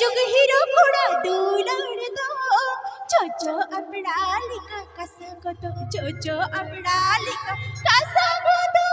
जुग हिरो घोड़ा दुलड़ दो चोचो अपडालिका कसगतो चोचो अपडालिका कसगतो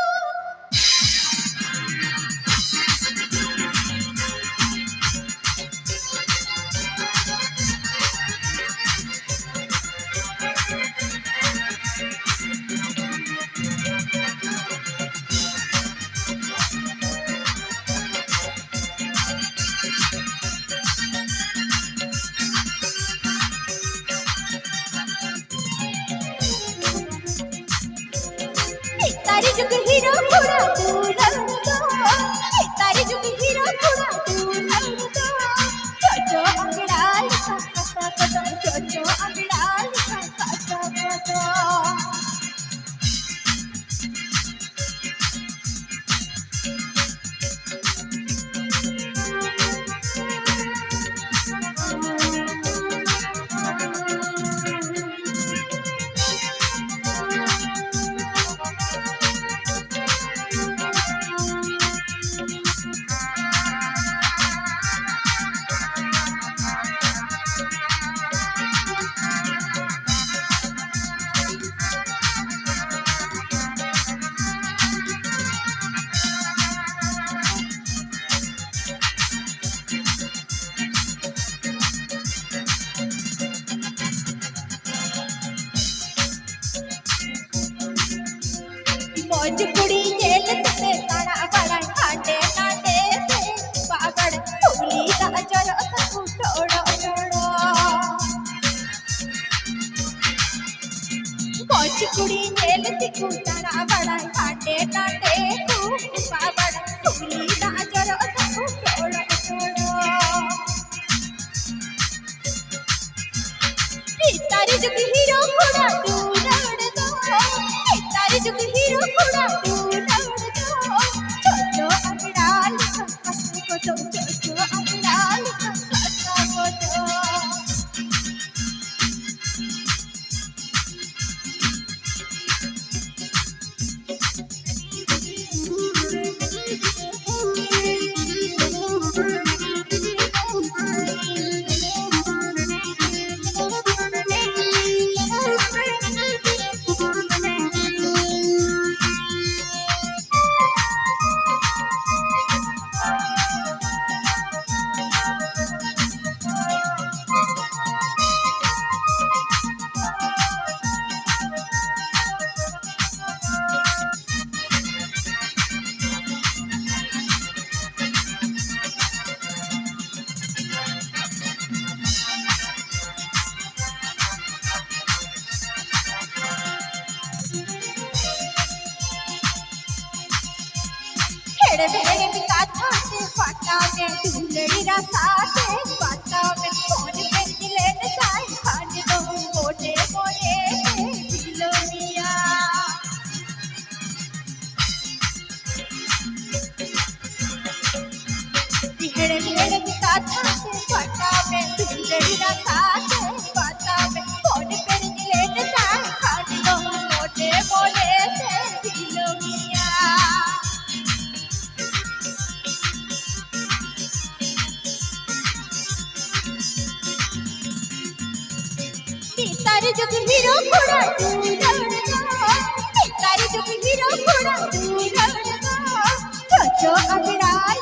तारी जुग हीरो घोड़ा दुलड़ दो तारी जुग हीरो घोड़ा दुलड़ दो चोचो अपडालिका कसगतो चोचो अपडालिका कसगतो मौज कुड़ी जेल ते ताड़ा बड़ा ठाटे नाटे ते पागड़ फूली राजर तू टोड़ो टोड़ो मौज कुड़ी जेल ते ताड़ा बड़ा ठाटे नाटे तू पागड़ फूली राजर तू टोड़ो टोड़ो तारी जुग हीरो घोड़ा दुलड़ दो तारी जुग हीरो घोड़ा दुलड़ दो चोचो अपडालिका कसगतो चोचो अपडालिका कसगतो भेड़ भेड़ की कथा से पाटा में दुलड़ी रसाते पाटा में फोन पे दिलेन जाए खान दो मोटे मोटे दिलो मिया भेड़ भेड़ की कथा से पाटा में दुलड़ी रसाते पाटा में फोन पे दिलेन जाए खान दो मोटे मोटे दिलो मिया तारी जुग हीरो घोड़ा दुलड़ दो तारी जुग हीरो घोड़ा दुलड़ दो चोचो अपडालिका